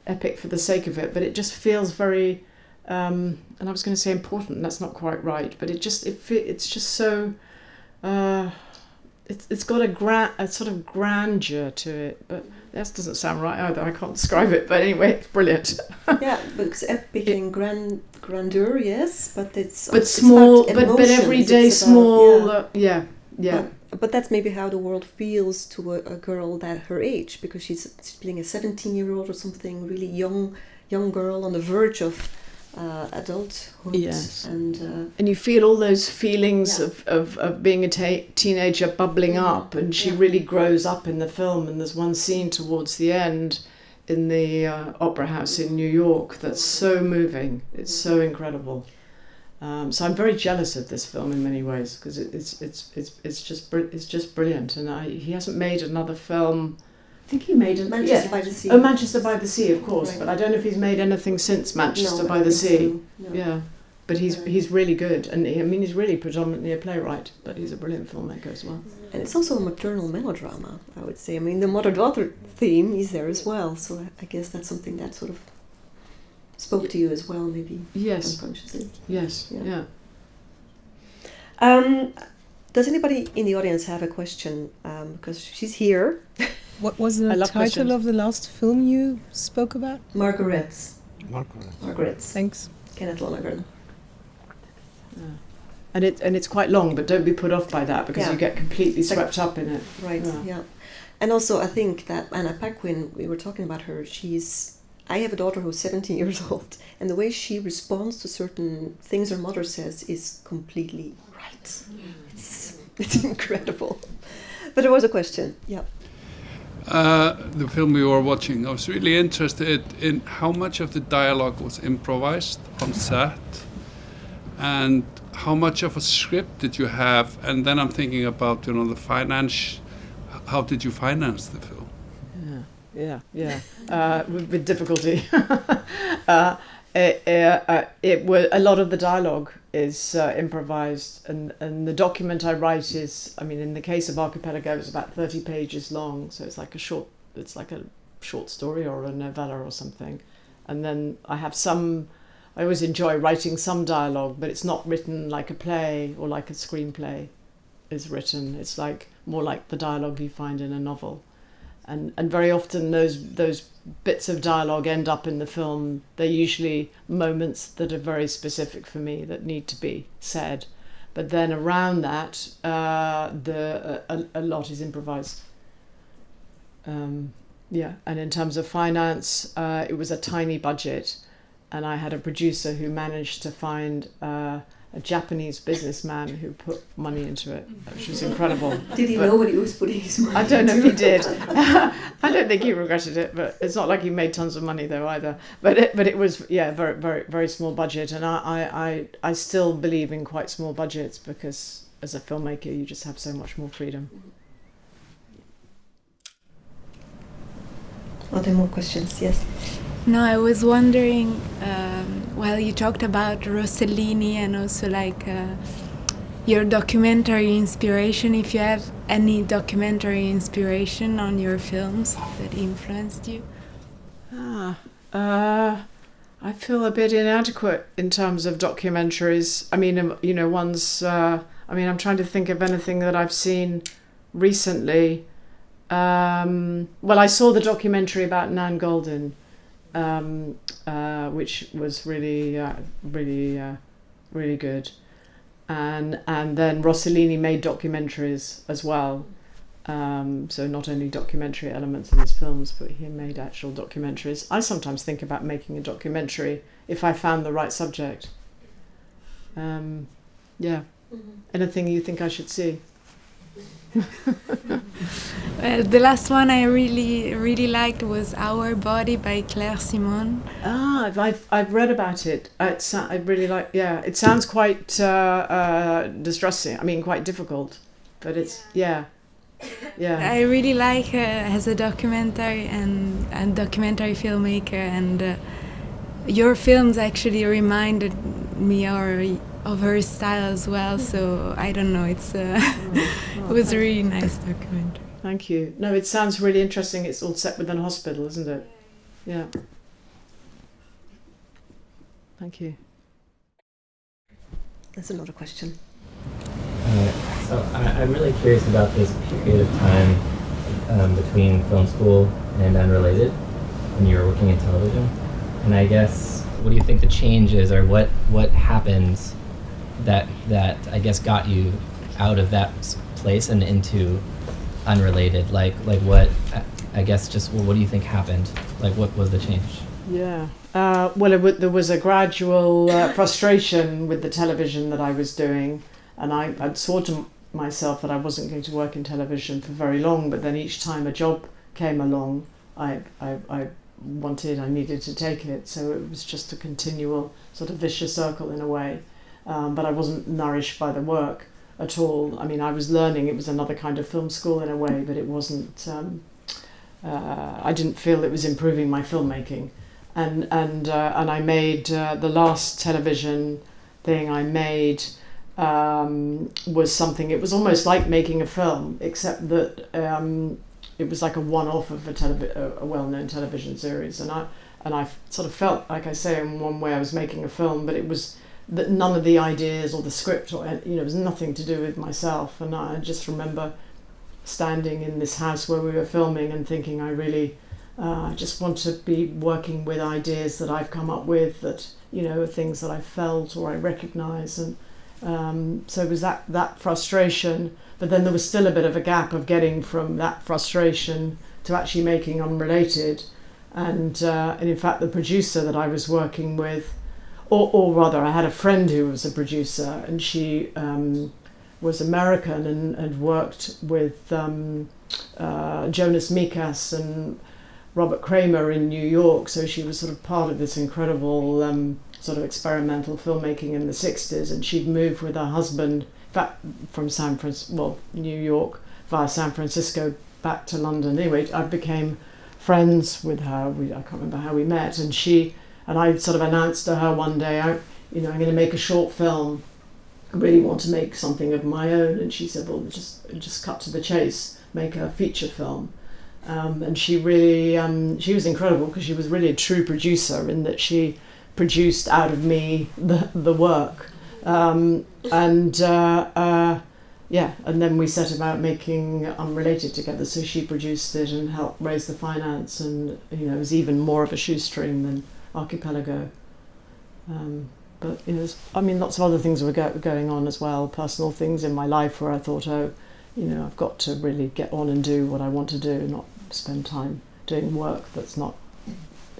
epic for the sake of it, but it just feels very. And I was going to say important. That's not quite right, but it's just so It's got a sort of grandeur to it, but that doesn't sound right either. I can't describe it, but anyway, it's brilliant. Yeah, but it's epic and grandeur, yes, but it's small, about but everyday it's small. about, Yeah. But that's maybe how the world feels to a girl that her age, because she's playing a 17-year-old or something, really young girl on the verge of adulthood. Yes. And you feel all those feelings of being a teenager bubbling up, and she really grows up in the film. And there's one scene towards the end in the opera house in New York that's so moving. It's so incredible. So I'm very jealous of this film in many ways, because it's just brilliant. And he hasn't made another film. I think he made Manchester by the Sea. Oh, Manchester by the Sea, of course. Right. But I don't know if he's made anything since Manchester No, by the Sea. so. No. Yeah, but he's really good, and he's really predominantly a playwright, but he's a brilliant filmmaker as well. And it's also a maternal melodrama, I would say. I mean, the mother-daughter theme is there as well, so I guess that's something that sort of spoke to you as well, maybe. Yes. Unconsciously. Yes. Yeah. Does anybody in the audience have a question? Because she's here. What was the title questions. of the last film you spoke about? Margaret's. Thanks. Kenneth Lonergan. And it's quite long, but don't be put off by that, because you get completely swept up in it. Right, yeah. And also I think that Anna Paquin, we were talking about her, I have a daughter who's 17 years old, and the way she responds to certain things her mother says is completely right. It's incredible. But there was a question, yeah. The film we were watching, I was really interested in how much of the dialogue was improvised on set, and how much of a script did you have? And then I'm thinking about, the finance. How did you finance the film? With difficulty. It was a lot of the dialogue is improvised, and the document I write is, in the case of Archipelago, it's about 30 pages long, so it's like a short story or a novella or something. And then I always enjoy writing some dialogue, but it's not written like a play or like a screenplay is written. It's more like the dialogue you find in a novel. And very often those bits of dialogue end up in the film. They're usually moments that are very specific for me that need to be said. But then around that, a lot is improvised. And in terms of finance, it was a tiny budget. And I had a producer who managed to find a Japanese businessman who put money into it, which was incredible. Did he know what he was putting his money into? I don't know if he did. I don't think he regretted it, but it's not like he made tons of money though either. But it was very, very, very small budget, and I still believe in quite small budgets, because as a filmmaker you just have so much more freedom. Are there more questions? Yes. No, I was wondering, you talked about Rossellini and also your documentary inspiration, if you have any documentary inspiration on your films that influenced you. I feel a bit inadequate in terms of documentaries. I'm trying to think of anything that I've seen recently. I saw the documentary about Nan Goldin, which was really good, and then Rossellini made documentaries as well, so not only documentary elements in his films, but he made actual documentaries. I sometimes think about making a documentary if I found the right subject. Anything you think I should see? Well, the last one I really liked was Our Body by Claire Simon. I've read about it. I really like. Yeah, it sounds quite distressing. Quite difficult, but it's yeah. I really like her as a documentary and documentary filmmaker, and your films actually reminded me of her style as well. So I don't know. It was a really nice documentary. Thank you. No, it sounds really interesting. It's all set within a hospital, isn't it? Yeah. Thank you. That's another question. So I'm really curious about this period of time between film school and Unrelated, when you were working in television. And I guess, what do you think the change is, or what happened that I guess got you out of that place and into Unrelated? Like what, I guess just, well, what do you think happened? Like, what was the change? Yeah. There was a gradual frustration with the television that I was doing, and I'd swore to myself that I wasn't going to work in television for very long, but then each time a job came along, I needed to take it. So it was just a continual sort of vicious circle in a way. But I wasn't nourished by the work at all. I mean, I was learning. It was another kind of film school in a way, but it wasn't. I didn't feel it was improving my filmmaking. And I made the last television thing I made was something. It was almost like making a film, except that it was like a one-off of a well-known television series. And I sort of felt, like I say, in one way I was making a film, but it was that none of the ideas or the script or it was nothing to do with myself. And I just remember standing in this house where we were filming and thinking, I just want to be working with ideas that I've come up with, that things that I felt or I recognise, and so it was that frustration. But then there was still a bit of a gap of getting from that frustration to actually making Unrelated, and in fact the producer that I was working with, or rather I had a friend who was a producer, and she was American and worked with Jonas Mekas and Robert Kramer in New York, so she was sort of part of this incredible sort of experimental filmmaking in the 60s, and she'd moved with her husband, in fact, from New York via San Francisco back to London. Anyway, I became friends with her. I can't remember how we met, and I sort of announced to her one day, I'm going to make a short film. I really want to make something of my own. And she said, well, just cut to the chase, make a feature film. And she really, she was incredible, because she was really a true producer in that she produced out of me the work. And then we set about making Unrelated together. So she produced it and helped raise the finance, and it was even more of a shoestring than Archipelago. But lots of other things were going on as well, personal things in my life where I thought, I've got to really get on and do what I want to do, not spend time doing work that's not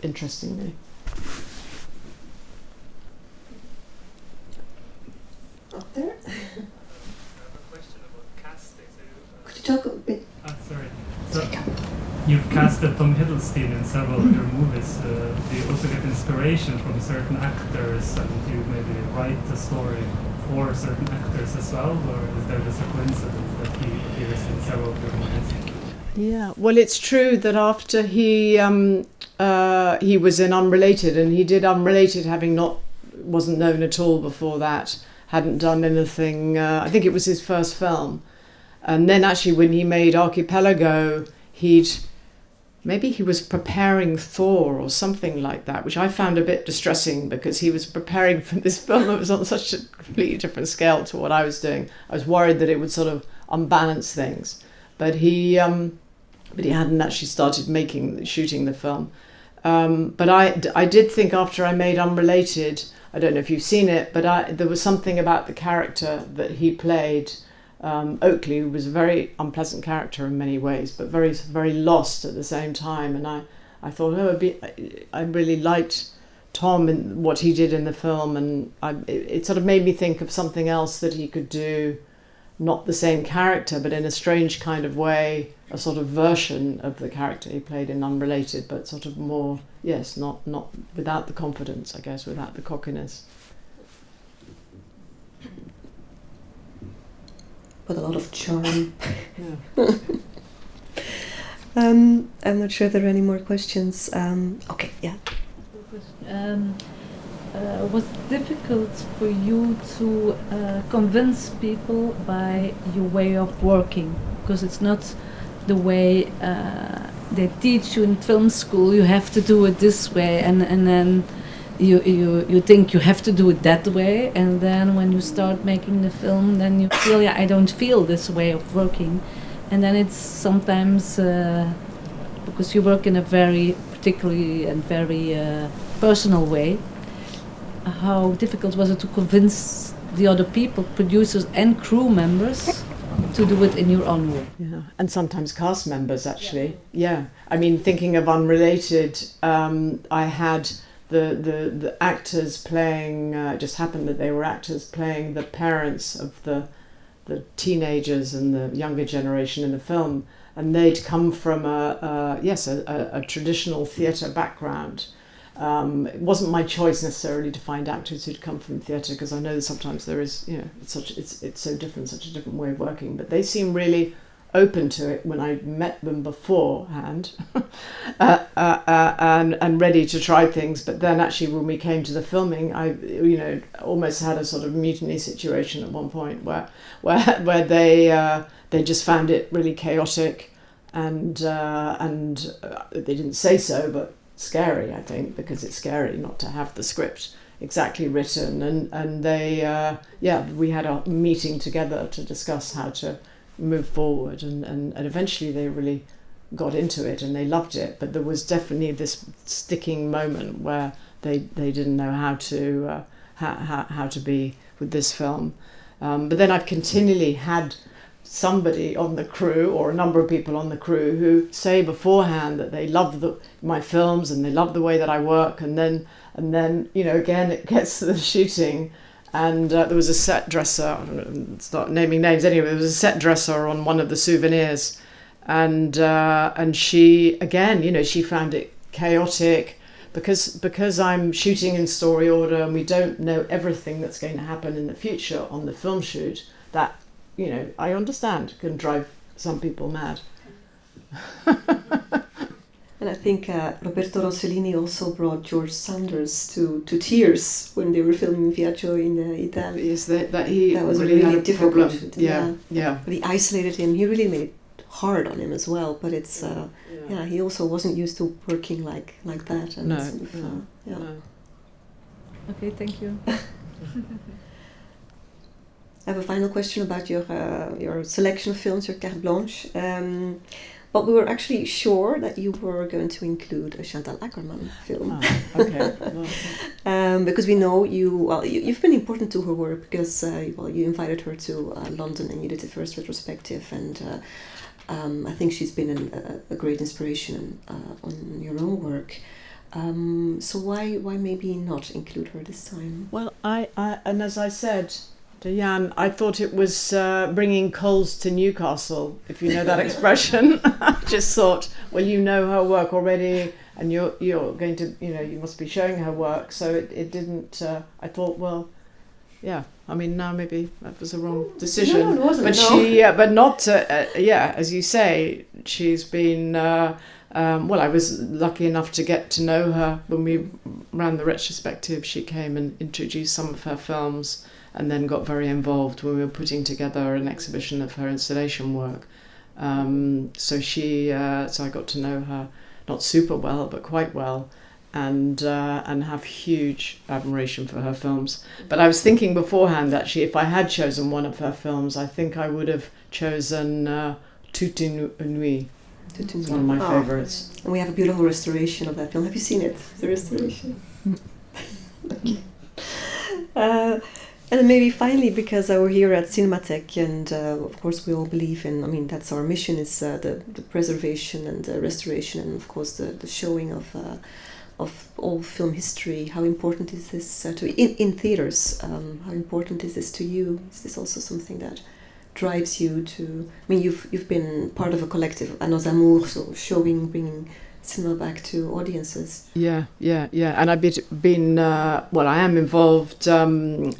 interesting me. Up there? I have a question about casting. Could you talk a bit? Sorry. So you've casted Tom Hiddleston in several of your movies. Do you also get inspiration from certain actors, and do you maybe write the story for certain actors as well, or is there just a coincidence that he appears in several of your movies? Yeah, well, it's true that after he was in Unrelated, and he did Unrelated wasn't known at all before that, hadn't done anything, I think it was his first film. And then actually when he made Archipelago, maybe he was preparing Thor or something like that, which I found a bit distressing, because he was preparing for this film that was on such a completely different scale to what I was doing. I was worried that it would sort of unbalance things. But he hadn't actually started shooting the film. But I did think after I made Unrelated, I don't know if you've seen it, but there was something about the character that he played, Oakley, who was a very unpleasant character in many ways, but very, very lost at the same time. And I thought, I really liked Tom and what he did in the film, and it sort of made me think of something else that he could do, not the same character, but in a strange kind of way, a sort of version of the character he played in Unrelated, but sort of more, yes, not without the confidence, I guess, without the cockiness. With a lot of charm. Yeah. I'm not sure if there are any more questions. Okay, yeah. Was it difficult for you to convince people by your way of working? Because it's not the way they teach you in film school. You have to do it this way, and then you think you have to do it that way, and then when you start making the film, then you feel, I don't feel this way of working, and then it's sometimes because you work in a very particularly and very personal way. How difficult was it to convince the other people, producers and crew members, to do it in your own way? Yeah, and sometimes cast members actually. Yeah, I mean, thinking of Unrelated, I had the actors playing. It just happened that they were actors playing the parents of the teenagers and the younger generation in the film, and they'd come from a traditional theatre background. It wasn't my choice necessarily to find actors who'd come from theatre, because I know that sometimes there is, it's so different, such a different way of working. But they seem really open to it when I met them beforehand, and ready to try things. But then actually, when we came to the filming, I almost had a sort of mutiny situation at one point where they just found it really chaotic, and they didn't say so, but scary, I think, because it's scary not to have the script exactly written, and they we had a meeting together to discuss how to move forward, and eventually they really got into it and they loved it, but there was definitely this sticking moment where they didn't know how to be with this film, but then I've continually had somebody on the crew, or a number of people on the crew, who say beforehand that they love my films and they love the way that I work, and then again it gets to the shooting, and there was a set dresser, I don't know, start naming names anyway, there was a set dresser on one of the souvenirs, and she, again, she found it chaotic because I'm shooting in story order and we don't know everything that's going to happen in the future on the film shoot. That, I understand, can drive some people mad. And I think Roberto Rossellini also brought George Sanders to tears when they were filming Viaggio in Italy. Yes, that was really really had a difficult. problem. Yeah. But he isolated him. He really made it hard on him as well. But it's he also wasn't used to working like that. And No. Okay, thank you. I have a final question about your selection of films, your carte blanche. But we were actually sure that you were going to include a Chantal Akerman film. Okay. Because we know you've been important to her work, because you invited her to London and you did the first retrospective, and I think she's been a great inspiration on your own work. So why maybe not include her this time? Well, and as I said to Jan, I thought it was bringing coals to Newcastle, if you know that expression. I just thought, well, you know her work already, and you're going to, you must be showing her work. So it didn't. I thought, well, yeah. I mean, now maybe that was a wrong decision. No, it wasn't. But but not. As you say, she's been. I was lucky enough to get to know her when we ran the retrospective. She came and introduced some of her films, and then got very involved when we were putting together an exhibition of her installation work. So I got to know her, not super well, but quite well, and have huge admiration for her films. But I was thinking beforehand, actually, if I had chosen one of her films, I think I would have chosen Toute une nuit. It's one of my favourites. And we have a beautiful restoration of that film. Have you seen it? The restoration? And maybe finally, because we're here at CINEMATEK, and of course we all believe in, that's our mission, is the preservation and the restoration, and of course the showing of all film history. How important is this in theatres? How important is this to you? Is this also something that drives you to? You've been part of a collective, À Nos Amours, so bringing cinema back to audiences. Yeah, and I've been I am involved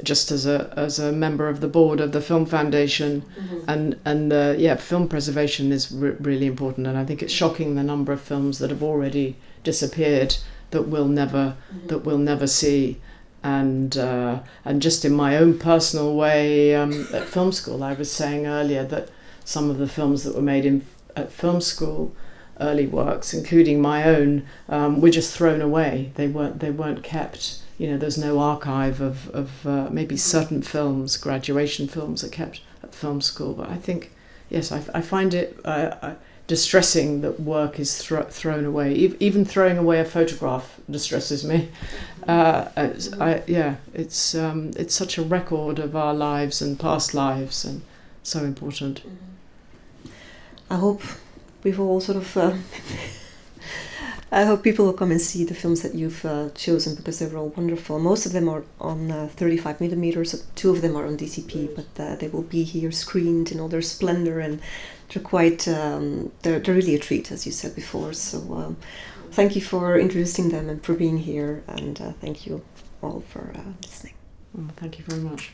just as a member of the board of the Film Foundation, and film preservation is really important, and I think it's shocking the number of films that have already disappeared that we'll never see. And just in my own personal way, at film school, I was saying earlier that some of the films that were made at film school, early works, including my own, were just thrown away. They weren't kept. there's no archive of maybe certain films, graduation films are kept at film school. But I think, yes, I find it distressing that work is thrown away. Even throwing away a photograph distresses me. It's such a record of our lives and past lives, and so important. I hope we've all sort of... I hope people will come and see the films that you've chosen, because they're all wonderful. Most of them are on 35 millimeters. 2 of them are on DCP, but they will be here screened in all their splendor, and they're quite they're really a treat, as you said before. So thank you for introducing them and for being here, and thank you all for listening. Thank you very much.